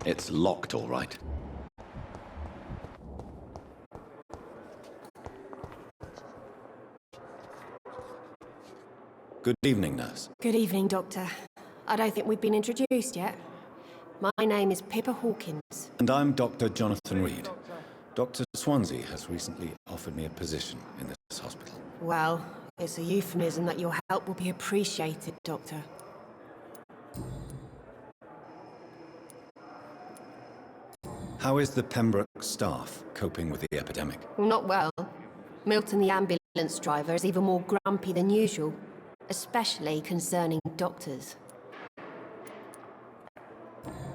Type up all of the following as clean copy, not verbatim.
It's locked, all right. Good evening, nurse. Good evening, Doctor. I don't think we've been introduced yet. My name is Pippa Hawkins. And I'm Dr. Jonathan Reed. Dr. Swansea has recently offered me a position in this hospital. Well, it's a euphemism that your help will be appreciated, Doctor. How is the Pembroke staff coping with the epidemic? Well, not well. Milton, the ambulance driver, is even more grumpy than usual, especially concerning doctors.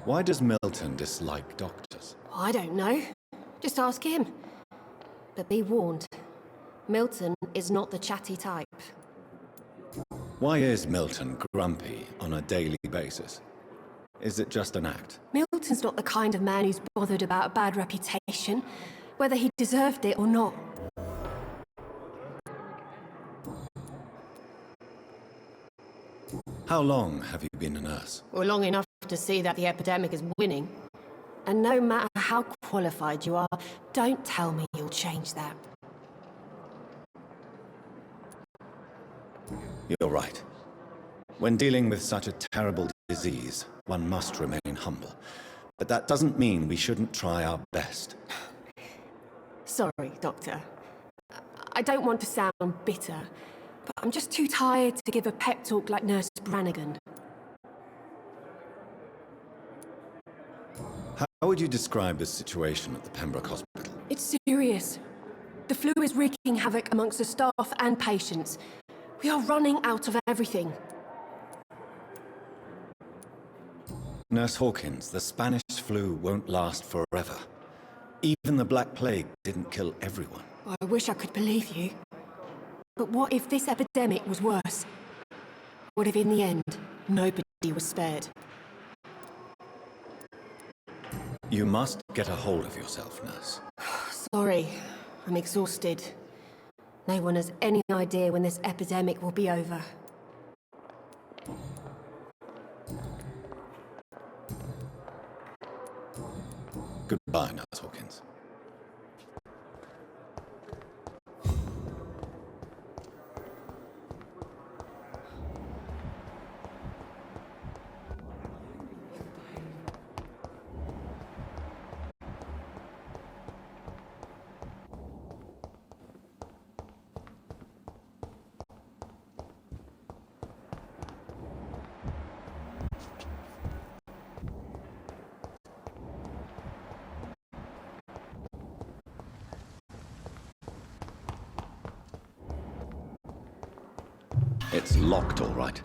Why does Milton dislike doctors? I don't know. Just ask him. But be warned, Milton is not the chatty type. Why is Milton grumpy on a daily basis? Is it just an act? Milton's not the kind of man who's bothered about a bad reputation, whether he deserved it or not. How long have you been a nurse? Well, long enough to see that the epidemic is winning. And no matter how qualified you are, don't tell me you'll change that. You're right. When dealing with such a terrible disease, one must remain humble. But that doesn't mean we shouldn't try our best. Sorry, Doctor. I don't want to sound bitter, but I'm just too tired to give a pep talk like Nurse Brannigan. How would you describe the situation at the Pembroke Hospital? It's serious. The flu is wreaking havoc amongst the staff and patients. We are running out of everything. Nurse Hawkins, the Spanish flu won't last forever. Even the Black Plague didn't kill everyone. I wish I could believe you. But what if this epidemic was worse? What if in the end, nobody was spared? You must get a hold of yourself, nurse. Sorry, I'm exhausted. No one has any idea when this epidemic will be over. Goodbye, Nurse Hawkins. It's locked, all right.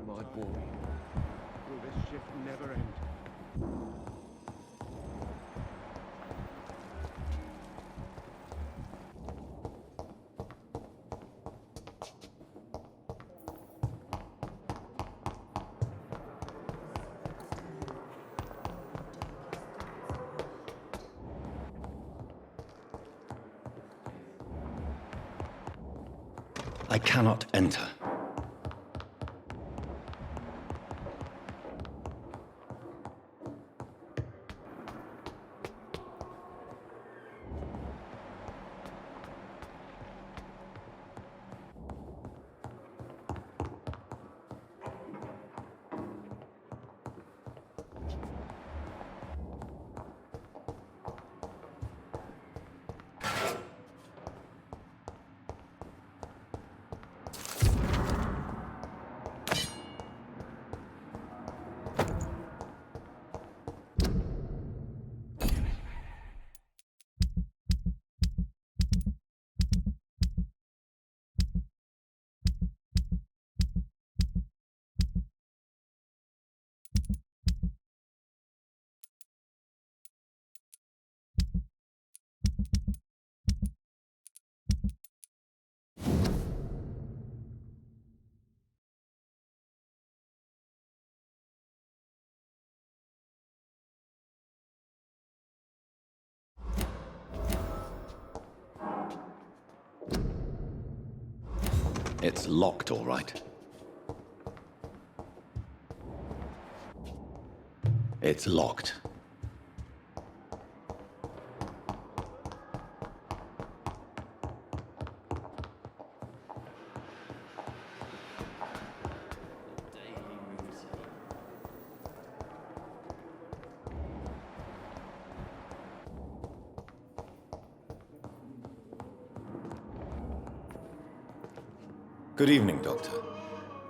My boy, will this shift never end? I cannot enter. It's locked, all right. It's locked. Good evening, Doctor.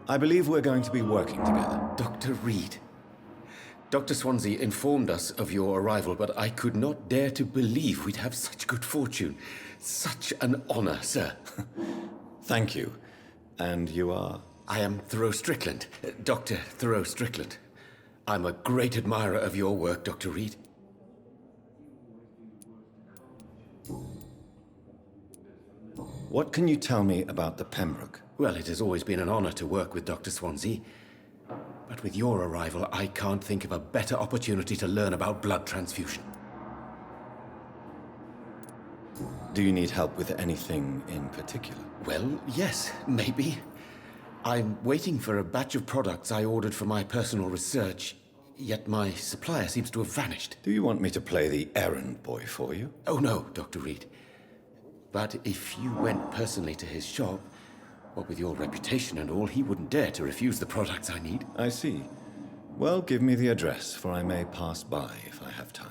I believe we're going to be working together. Dr. Reed. Dr. Swansea informed us of your arrival, but I could not dare to believe we'd have such good fortune. Such an honor, sir. Thank you. And you are? I am Thoreau Strickland, Dr. Thoreau Strickland. I'm a great admirer of your work, Dr. Reed. What can you tell me about the Pembroke? Well, it has always been an honor to work with Dr. Swansea. But with your arrival, I can't think of a better opportunity to learn about blood transfusion. Do you need help with anything in particular? Well, yes, maybe. I'm waiting for a batch of products I ordered for my personal research, yet my supplier seems to have vanished. Do you want me to play the errand boy for you? Oh no, Dr. Reed. But if you went personally to his shop, what with your reputation and all, he wouldn't dare to refuse the products I need. I see. Well, give me the address, for I may pass by if I have time.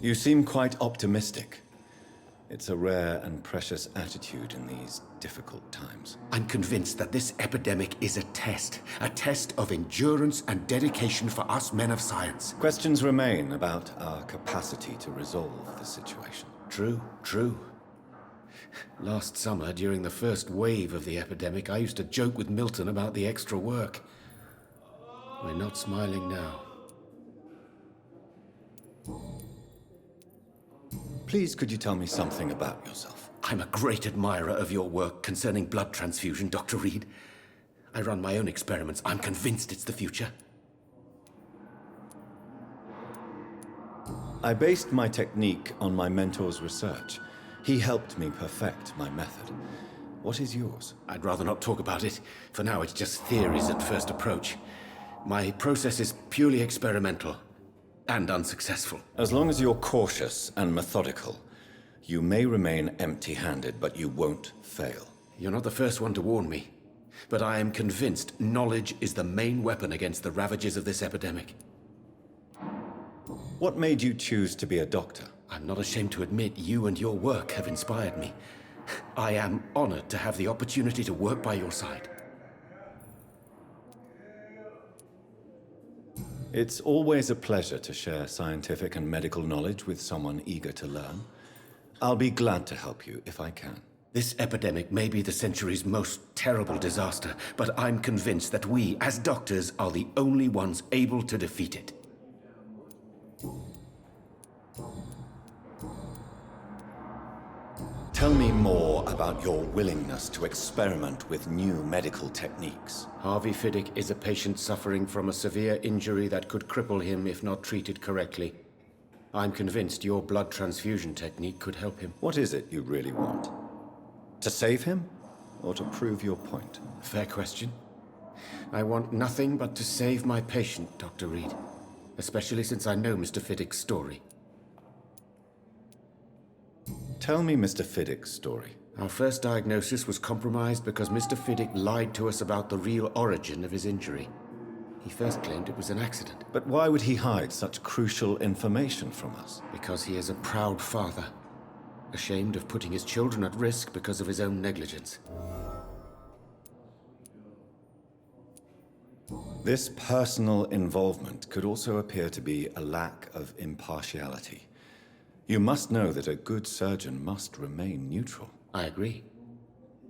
You seem quite optimistic. It's a rare and precious attitude in these difficult times. I'm convinced that this epidemic is a test of endurance and dedication for us men of science. Questions remain about our capacity to resolve the situation. True. Last summer, during the first wave of the epidemic, I used to joke with Milton about the extra work. We're not smiling now. Please, could you tell me something about yourself? I'm a great admirer of your work concerning blood transfusion, Dr. Reed. I run my own experiments. I'm convinced it's the future. I based my technique on my mentor's research. He helped me perfect my method. What is yours? I'd rather not talk about it. For now, it's just theories at first approach. My process is purely experimental and unsuccessful. As long as you're cautious and methodical, you may remain empty-handed, but you won't fail. You're not the first one to warn me, but I am convinced knowledge is the main weapon against the ravages of this epidemic. What made you choose to be a doctor? I'm not ashamed to admit you and your work have inspired me. I am honored to have the opportunity to work by your side. It's always a pleasure to share scientific and medical knowledge with someone eager to learn. I'll be glad to help you if I can. This epidemic may be the century's most terrible disaster, but I'm convinced that we, as doctors, are the only ones able to defeat it. Tell me more about your willingness to experiment with new medical techniques. Harvey Fiddick is a patient suffering from a severe injury that could cripple him if not treated correctly. I'm convinced your blood transfusion technique could help him. What is it you really want? To save him, or to prove your point? Fair question. I want nothing but to save my patient, Dr. Reed. Especially since I know Mr. Fiddick's story. Tell me Mr. Fiddick's story. Our first diagnosis was compromised because Mr. Fiddick lied to us about the real origin of his injury. He first claimed it was an accident. But why would he hide such crucial information from us? Because he is a proud father, ashamed of putting his children at risk because of his own negligence. This personal involvement could also appear to be a lack of impartiality. You must know that a good surgeon must remain neutral. I agree.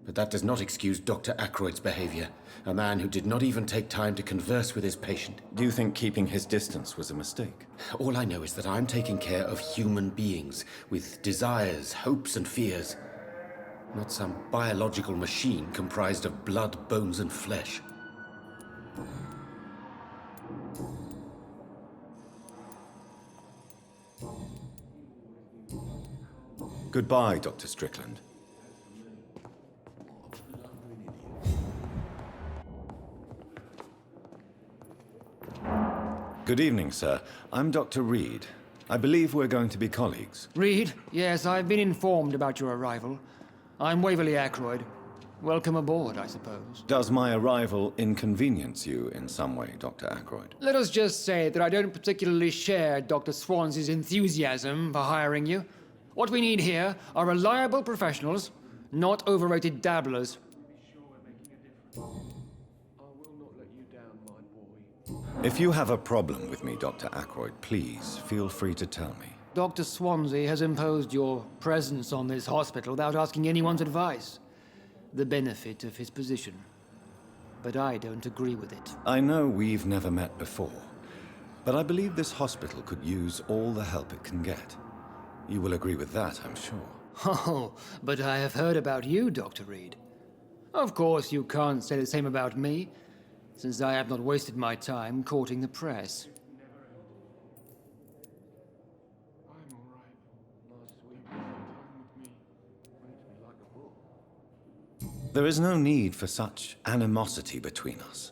But that does not excuse Dr. Ackroyd's behavior, a man who did not even take time to converse with his patient. Do you think keeping his distance was a mistake? All I know is that I'm taking care of human beings with desires, hopes, and fears. Not some biological machine comprised of blood, bones, and flesh. Goodbye, Dr. Strickland. Good evening, sir. I'm Dr. Reed. I believe we're going to be colleagues. Reed? Yes, I've been informed about your arrival. I'm Waverly Ackroyd. Welcome aboard, I suppose. Does my arrival inconvenience you in some way, Dr. Ackroyd? Let us just say that I don't particularly share Dr. Swansea's enthusiasm for hiring you. What we need here are reliable professionals, not overrated dabblers. I will not let you down, my boy. If you have a problem with me, Dr. Ackroyd, please feel free to tell me. Dr. Swansea has imposed your presence on this hospital without asking anyone's advice. The benefit of his position. But I don't agree with it. I know we've never met before, but I believe this hospital could use all the help it can get. You will agree with that, I'm sure. Oh, but I have heard about you, Dr. Reed. Of course, you can't say the same about me, since I have not wasted my time courting the press. I'm all right. Last week, your time with me reads me like a book. There is no need for such animosity between us.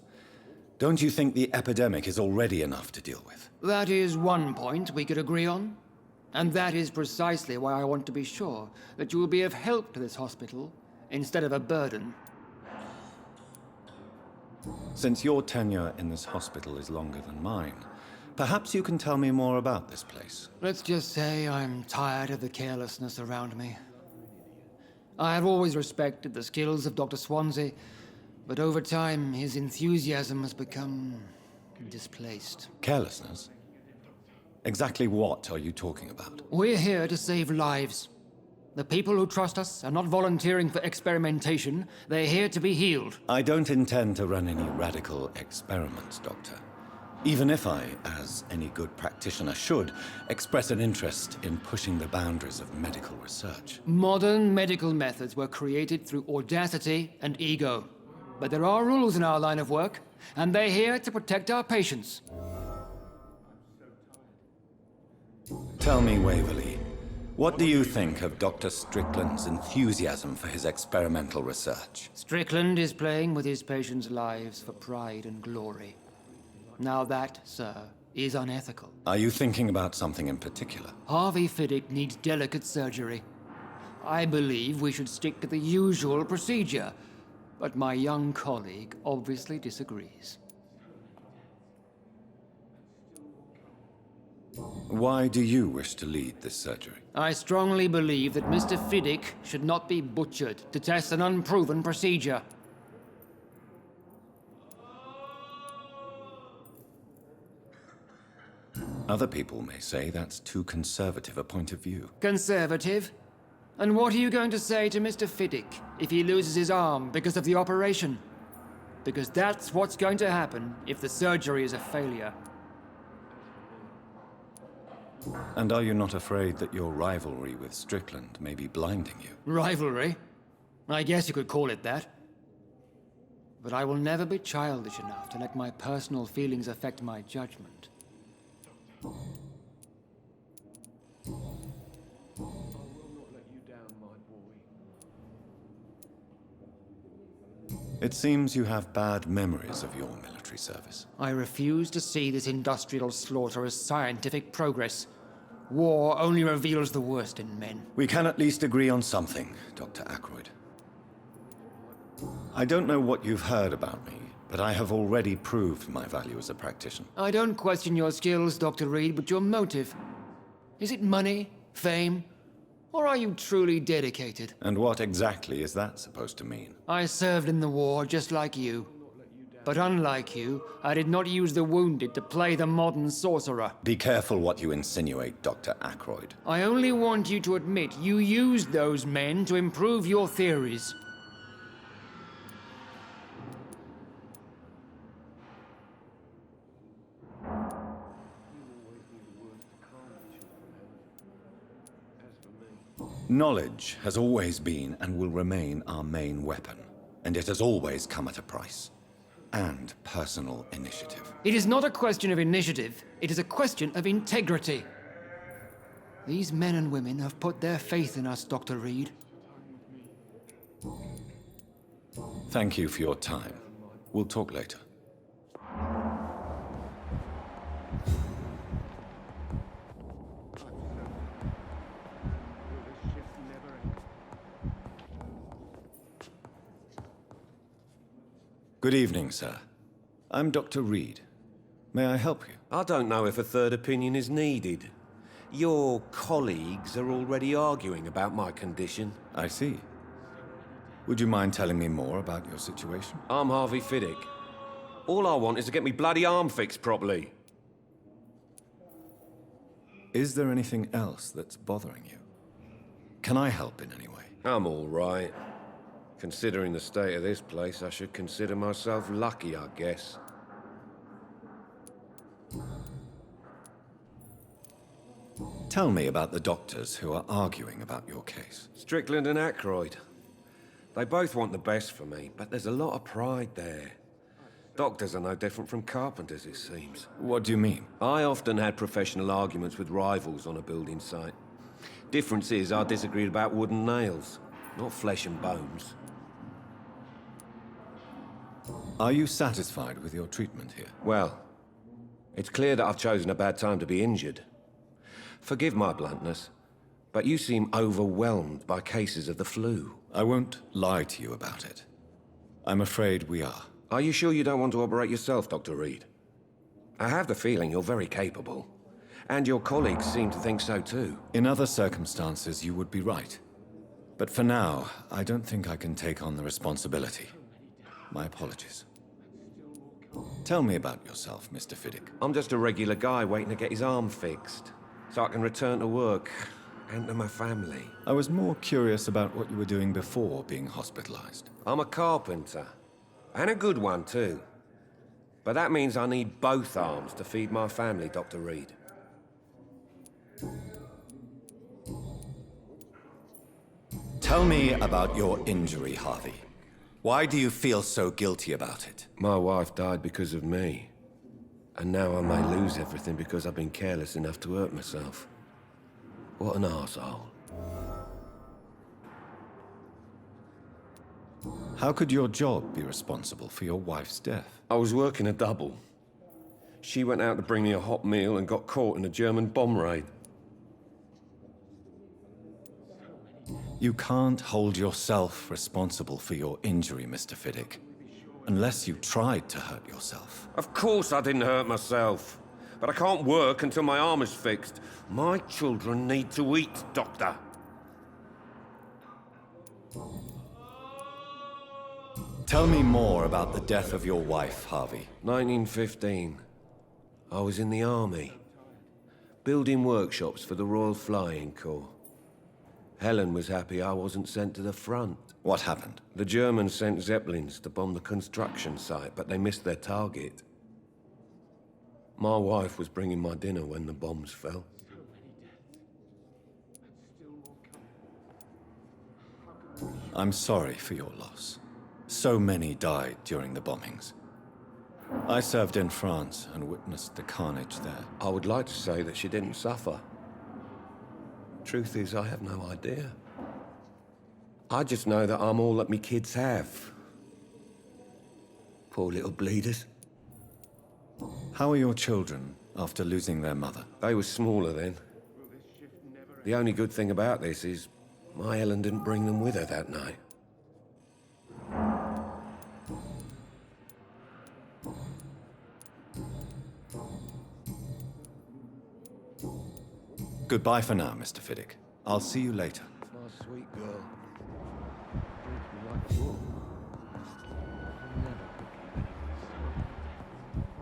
Don't you think the epidemic is already enough to deal with? That is one point we could agree on. And that is precisely why I want to be sure that you will be of help to this hospital instead of a burden. Since your tenure in this hospital is longer than mine, perhaps you can tell me more about this place. Let's just say I'm tired of the carelessness around me. I have always respected the skills of Dr. Swansea, but over time his enthusiasm has become displaced. Carelessness? Exactly what are you talking about? We're here to save lives. The people who trust us are not volunteering for experimentation. They're here to be healed. I don't intend to run any radical experiments, Doctor. Even if I, as any good practitioner should, express an interest in pushing the boundaries of medical research. Modern medical methods were created through audacity and ego. But there are rules in our line of work, and they're here to protect our patients. Tell me, Waverly, what do you think of Dr. Strickland's enthusiasm for his experimental research? Strickland is playing with his patients' lives for pride and glory. Now that, sir, is unethical. Are you thinking about something in particular? Harvey Fiddick needs delicate surgery. I believe we should stick to the usual procedure, but my young colleague obviously disagrees. Why do you wish to lead this surgery? I strongly believe that Mr. Fiddick should not be butchered to test an unproven procedure. Other people may say that's too conservative a point of view. Conservative? And what are you going to say to Mr. Fiddick if he loses his arm because of the operation? Because that's what's going to happen if the surgery is a failure. And are you not afraid that your rivalry with Strickland may be blinding you? Rivalry? I guess you could call it that. But I will never be childish enough to let my personal feelings affect my judgment. I will not let you down, my boy. It seems you have bad memories of your military service. I refuse to see this industrial slaughter as scientific progress. War only reveals the worst in men. We can at least agree on something, Dr. Ackroyd. I don't know what you've heard about me, but I have already proved my value as a practitioner. I don't question your skills, Dr. Reed, but your motive. Is it money, fame, or are you truly dedicated? And what exactly is that supposed to mean? I served in the war just like you. But unlike you, I did not use the wounded to play the modern sorcerer. Be careful what you insinuate, Dr. Ackroyd. I only want you to admit you used those men to improve your theories. Knowledge has always been and will remain our main weapon, and it has always come at a price. And personal initiative. It is not a question of initiative, it is a question of integrity. These men and women have put their faith in us, Dr. Reed. Thank you for your time. We'll talk later. Good evening, sir. I'm Dr. Reed. May I help you? I don't know if a third opinion is needed. Your colleagues are already arguing about my condition. I see. Would you mind telling me more about your situation? I'm Harvey Fiddick. All I want is to get me bloody arm fixed properly. Is there anything else that's bothering you? Can I help in any way? I'm all right. Considering the state of this place, I should consider myself lucky, I guess. Tell me about the doctors who are arguing about your case. Strickland and Aykroyd. They both want the best for me, but there's a lot of pride there. Doctors are no different from carpenters, it seems. What do you mean? I often had professional arguments with rivals on a building site. Difference is, I disagreed about wooden nails, not flesh and bones. Are you satisfied with your treatment here? Well, it's clear that I've chosen a bad time to be injured. Forgive my bluntness, but you seem overwhelmed by cases of the flu. I won't lie to you about it. I'm afraid we are. Are you sure you don't want to operate yourself, Dr. Reed? I have the feeling you're very capable. And your colleagues seem to think so too. In other circumstances, you would be right. But for now, I don't think I can take on the responsibility. My apologies. Tell me about yourself, Mr. Fiddick. I'm just a regular guy waiting to get his arm fixed, so I can return to work and to my family. I was more curious about what you were doing before being hospitalized. I'm a carpenter, and a good one too. But that means I need both arms to feed my family, Dr. Reed. Tell me about your injury, Harvey. Why do you feel so guilty about it? My wife died because of me. And now I may lose everything because I've been careless enough to hurt myself. What an arsehole. How could your job be responsible for your wife's death? I was working a double. She went out to bring me a hot meal and got caught in a German bomb raid. You can't hold yourself responsible for your injury, Mr. Fiddick, unless you tried to hurt yourself. Of course I didn't hurt myself. But I can't work until my arm is fixed. My children need to eat, Doctor. Tell me more about the death of your wife, Harvey. 1915. I was in the army, building workshops for the Royal Flying Corps. Helen was happy I wasn't sent to the front. What happened? The Germans sent Zeppelins to bomb the construction site, but they missed their target. My wife was bringing my dinner when the bombs fell. I'm sorry for your loss. So many died during the bombings. I served in France and witnessed the carnage there. I would like to say that she didn't suffer. Truth is, I have no idea. I just know that I'm all that me kids have. Poor little bleeders. How are your children after losing their mother? They were smaller then. The only good thing about this is my Helen didn't bring them with her that night. Goodbye for now, Mr. Fiddick. I'll see you later. My sweet girl.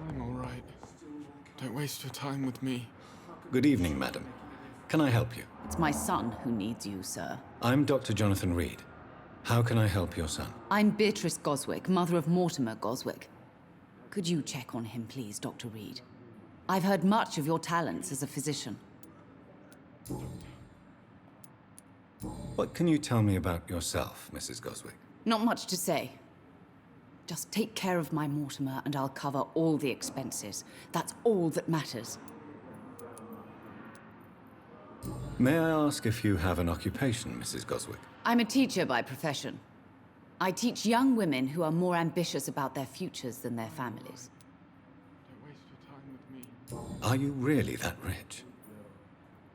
I'm all right. Don't waste your time with me. Good evening, madam. Can I help you? It's my son who needs you, sir. I'm Dr. Jonathan Reed. How can I help your son? I'm Beatrice Goswick, mother of Mortimer Goswick. Could you check on him, please, Dr. Reed? I've heard much of your talents as a physician. What can you tell me about yourself, Mrs. Goswick? Not much to say. Just take care of my Mortimer and I'll cover all the expenses. That's all that matters. May I ask if you have an occupation, Mrs. Goswick? I'm a teacher by profession. I teach young women who are more ambitious about their futures than their families. Don't waste your time with me. Are you really that rich?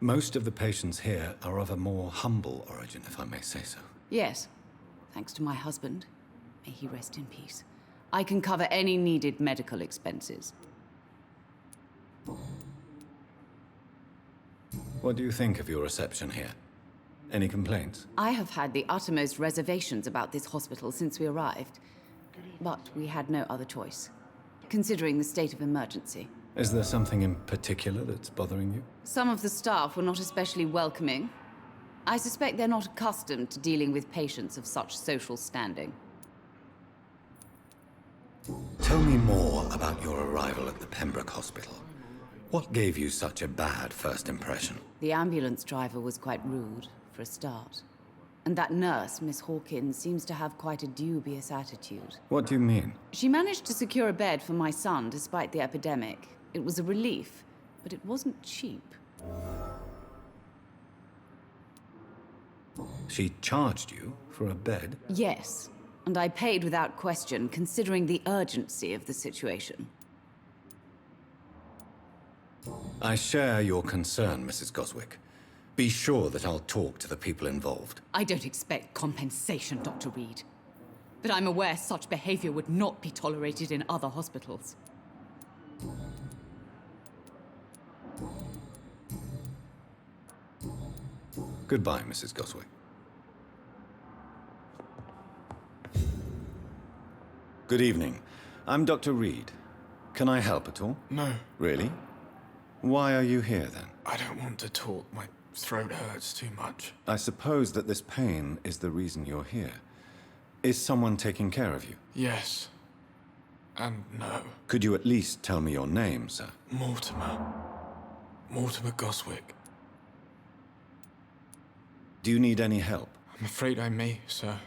Most of the patients here are of a more humble origin, if I may say so. Yes, thanks to my husband. May he rest in peace. I can cover any needed medical expenses. What do you think of your reception here? Any complaints? I have had the uttermost reservations about this hospital since we arrived. But we had no other choice, considering the state of emergency. Is there something in particular that's bothering you? Some of the staff were not especially welcoming. I suspect they're not accustomed to dealing with patients of such social standing. Tell me more about your arrival at the Pembroke Hospital. What gave you such a bad first impression? The ambulance driver was quite rude, for a start. And that nurse, Miss Hawkins, seems to have quite a dubious attitude. What do you mean? She managed to secure a bed for my son despite the epidemic. It was a relief, but it wasn't cheap. She charged you for a bed? Yes, and I paid without question, considering the urgency of the situation. I share your concern, Mrs. Goswick. Be sure that I'll talk to the people involved. I don't expect compensation, Dr. Reed. But I'm aware such behavior would not be tolerated in other hospitals. Goodbye, Mrs. Goswick. Good evening. I'm Dr. Reed. Can I help at all? No, Really? Why are you here, then? I don't want to talk. My throat hurts too much. I suppose that this pain is the reason you're here. Is someone taking care of you? Yes. And no. Could you at least tell me your name, sir? Mortimer. Mortimer Goswick. Do you need any help? I'm afraid I may, sir.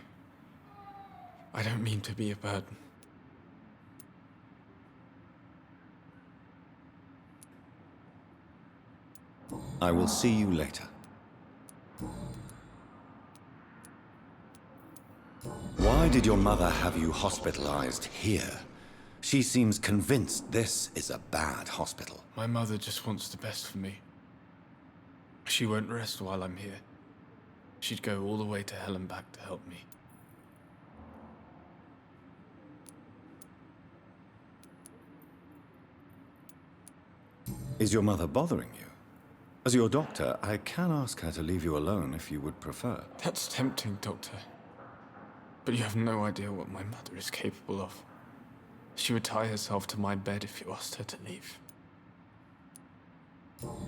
I don't mean to be a burden. I will see you later. Why did your mother have you hospitalized here? She seems convinced this is a bad hospital. My mother just wants the best for me. She won't rest while I'm here. She'd go all the way to hell and back to help me. Is your mother bothering you? As your doctor, I can ask her to leave you alone if you would prefer. That's tempting, Doctor. But you have no idea what my mother is capable of. She would tie herself to my bed if you asked her to leave.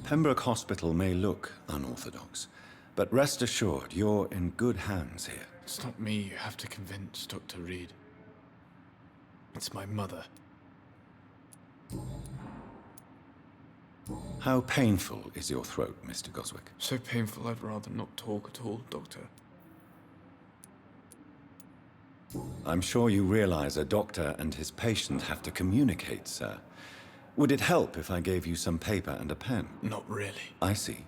Pembroke Hospital may look unorthodox, but rest assured you're in good hands here. It's not me you have to convince, Dr. Reed. It's my mother. How painful is your throat, Mr. Goswick? So painful I'd rather not talk at all, Doctor. I'm sure you realize a doctor and his patient have to communicate, sir. Would it help if I gave you some paper and a pen? Not really. I see.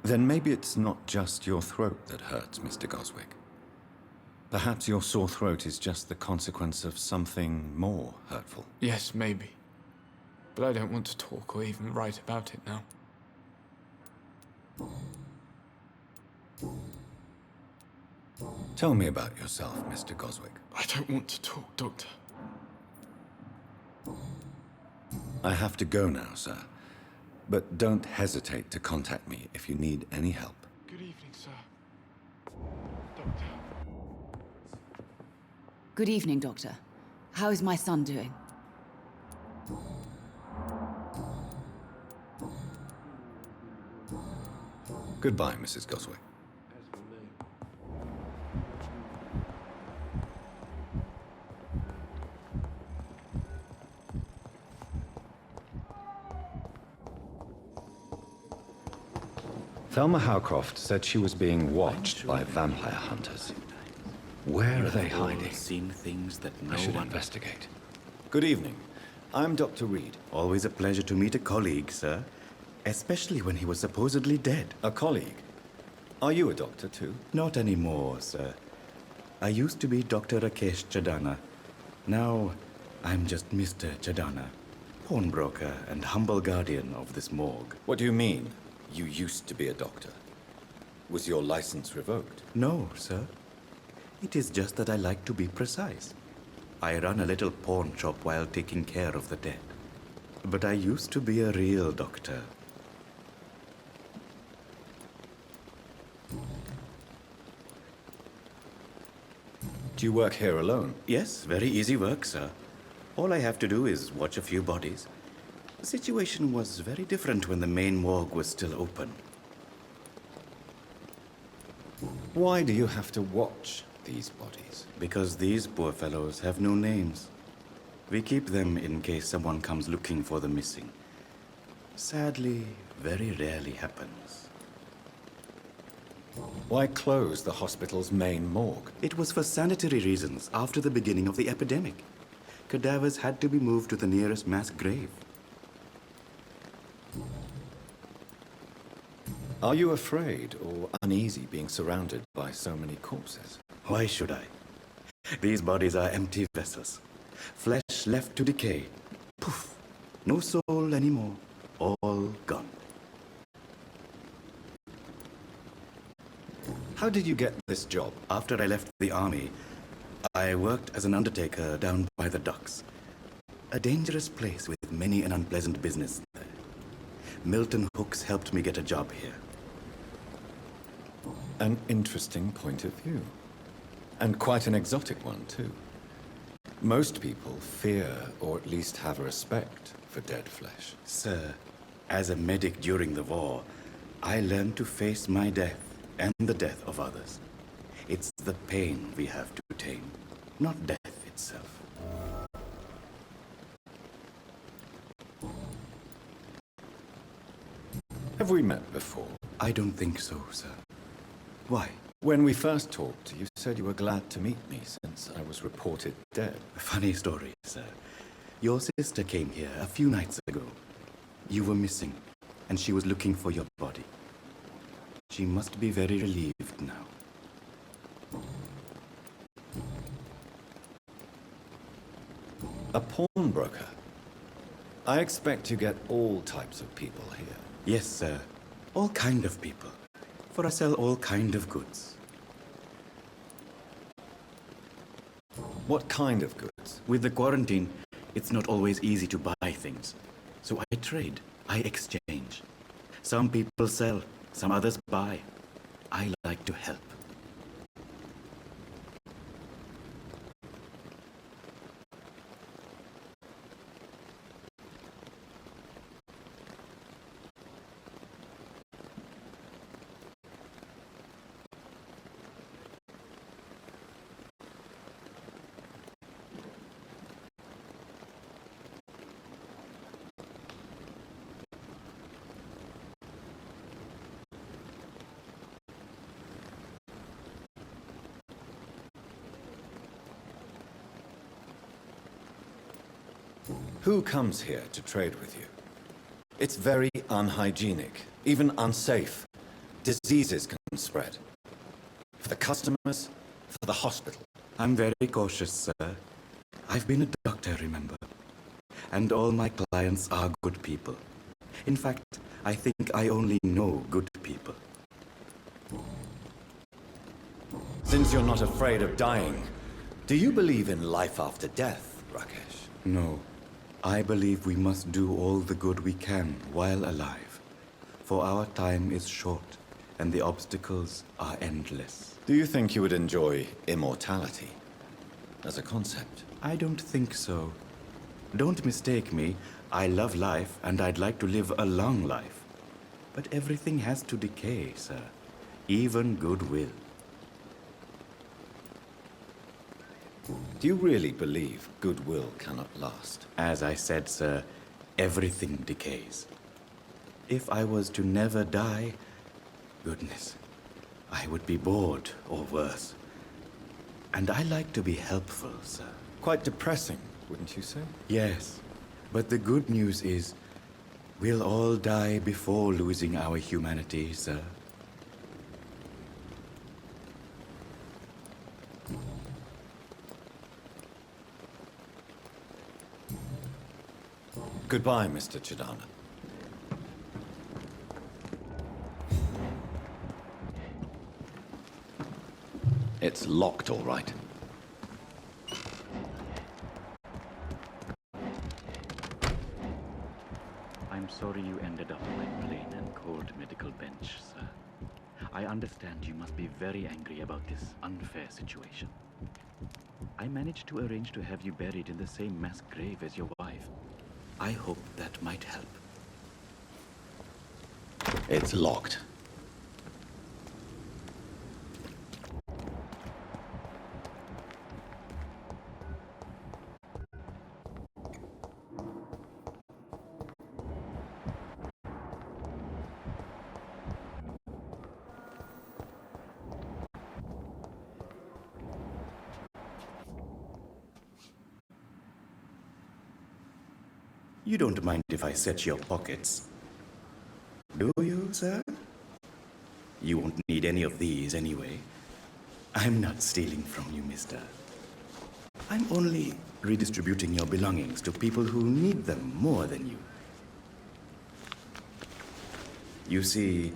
Then maybe it's not just your throat that hurts, Mr. Goswick. Perhaps your sore throat is just the consequence of something more hurtful. Yes, maybe. But I don't want to talk or even write about it now. Tell me about yourself, Mr. Goswick. I don't want to talk, Doctor. I have to go now, sir. But don't hesitate to contact me if you need any help. Good evening, sir. Doctor. Good evening, Doctor. How is my son doing? Goodbye, Mrs. Goswick. Thelma Howcroft said she was being watched by vampire hunters. Where are they hiding? Seen things that no I should one... investigate. Good evening. I'm Dr. Reed. Always a pleasure to meet a colleague, sir. Especially when he was supposedly dead. A colleague. Are you a doctor, too? Not anymore, sir. I used to be Dr. Rakesh Chadana. Now, I'm just Mr. Chadana, pawnbroker and humble guardian of this morgue. What do you mean, you used to be a doctor? Was your license revoked? No, sir. It is just that I like to be precise. I run a little pawn shop while taking care of the dead. But I used to be a real doctor. Do you work here alone? Yes, very easy work, sir. All I have to do is watch a few bodies. The situation was very different when the main morgue was still open. Why do you have to watch these bodies? Because these poor fellows have no names. We keep them in case someone comes looking for the missing. Sadly, very rarely happens. Why close the hospital's main morgue? It was for sanitary reasons after the beginning of the epidemic. Cadavers had to be moved to the nearest mass grave. Are you afraid or uneasy being surrounded by so many corpses? Why should I? These bodies are empty vessels. Flesh left to decay. Poof! No soul anymore. All gone. How did you get this job? After I left the army, I worked as an undertaker down by the docks. A dangerous place with many an unpleasant business there. Milton Hooks helped me get a job here. An interesting point of view. And quite an exotic one, too. Most people fear, or at least have a respect, for dead flesh. Sir, as a medic during the war, I learned to face my death and the death of others. It's the pain we have to tame, not death itself. Have we met before? I don't think so, sir. Why? When we first talked, you said you were glad to meet me since I was reported dead. A funny story, sir. Your sister came here a few nights ago. You were missing, and she was looking for your body. She must be very relieved now. A pawnbroker? I expect you get all types of people here. Yes, sir. All kind of people. For I sell all kind of goods. What kind of goods? With the quarantine, it's not always easy to buy things. So I trade. I exchange. Some people sell, some others buy. I like to help. Who comes here to trade with you? It's very unhygienic, even unsafe. Diseases can spread. For the customers, for the hospital. I'm very cautious, sir. I've been a doctor, remember? And all my clients are good people. In fact, I think I only know good people. Since you're not afraid of dying, do you believe in life after death, Rakesh? No. I believe we must do all the good we can while alive. For our time is short, and the obstacles are endless. Do you think you would enjoy immortality as a concept? I don't think so. Don't mistake me. I love life, and I'd like to live a long life. But everything has to decay, sir. Even goodwill. Do you really believe goodwill cannot last? As I said, sir, everything decays. If I was to never die, goodness, I would be bored or worse. And I like to be helpful, sir. Quite depressing, wouldn't you say? Yes, but the good news is, we'll all die before losing our humanity, sir. Goodbye, Mr. Chidana. It's locked, all right. I'm sorry you ended up on my plain and cold medical bench, sir. I understand you must be very angry about this unfair situation. I managed to arrange to have you buried in the same mass grave as your wife. I hope that might help. It's locked. You don't mind if I search your pockets, do you, sir? You won't need any of these anyway. I'm not stealing from you, mister. I'm only redistributing your belongings to people who need them more than you. You see,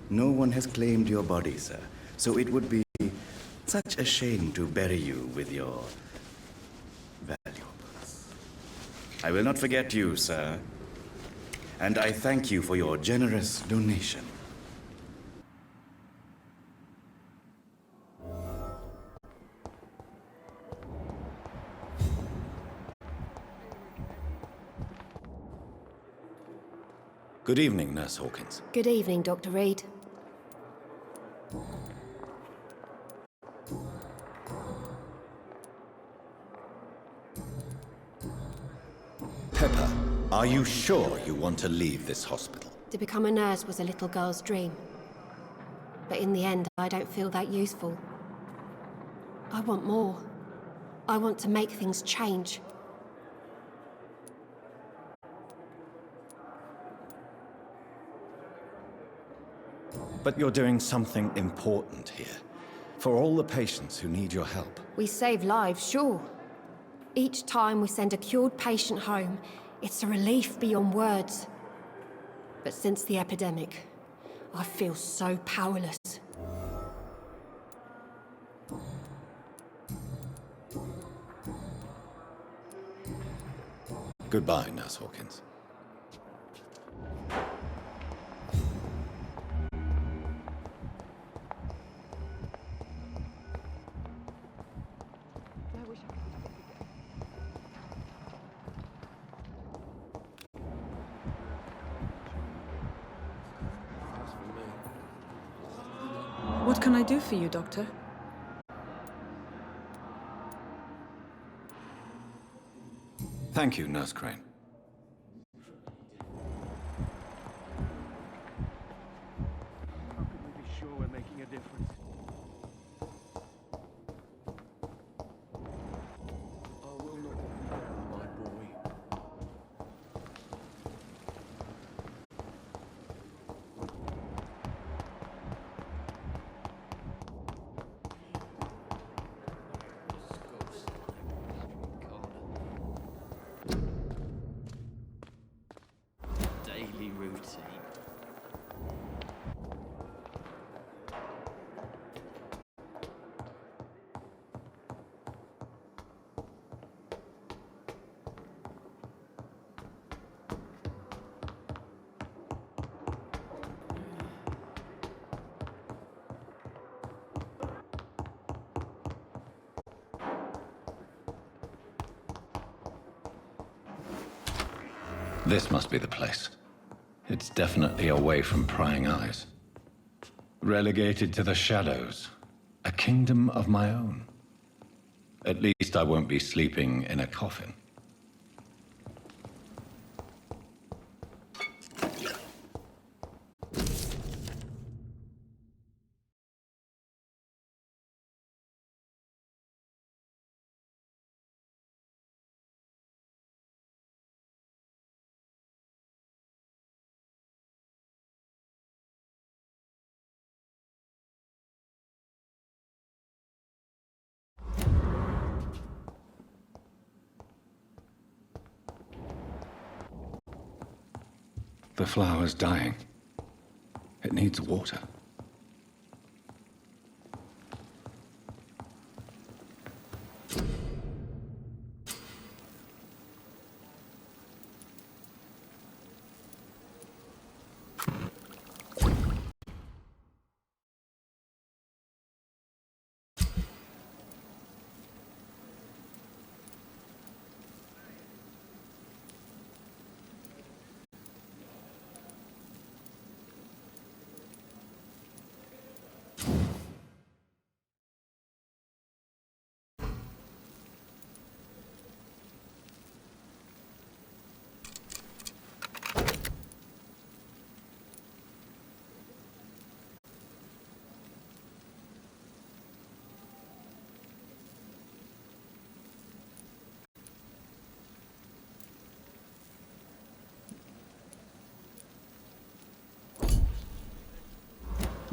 no one has claimed your body, sir, so it would be such a shame to bury you with your valuables. I will not forget you, sir, and I thank you for your generous donation. Good evening, Nurse Hawkins. Good evening, Dr. Reed. Pepper, are you sure you want to leave this hospital? To become a nurse was a little girl's dream. But in the end, I don't feel that useful. I want more. I want to make things change. But you're doing something important here. For all the patients who need your help. We save lives, sure. Each time we send a cured patient home, it's a relief beyond words. But since the epidemic, I feel so powerless. Goodbye, Nurse Hawkins. What can I do for you, Doctor? Thank you, Nurse Crane. How can we be sure we're making a difference? I will not let you down, my boy. Daily routine. This must be the place. It's definitely away from prying eyes. Relegated to the shadows. A kingdom of my own. At least I won't be sleeping in a coffin. The flower's dying. It needs water.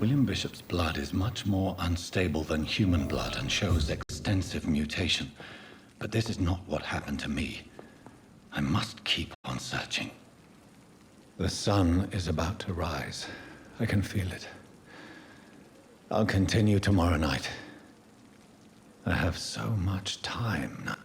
William Bishop's blood is much more unstable than human blood and shows extensive mutation. But this is not what happened to me. I must keep on searching. The sun is about to rise. I can feel it. I'll continue tomorrow night. I have so much time now.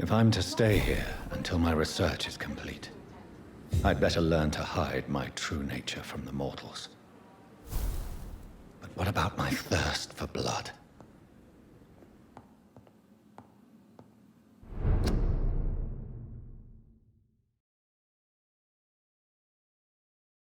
If I'm to stay here until my research is complete, I'd better learn to hide my true nature from the mortals. But what about my thirst for blood?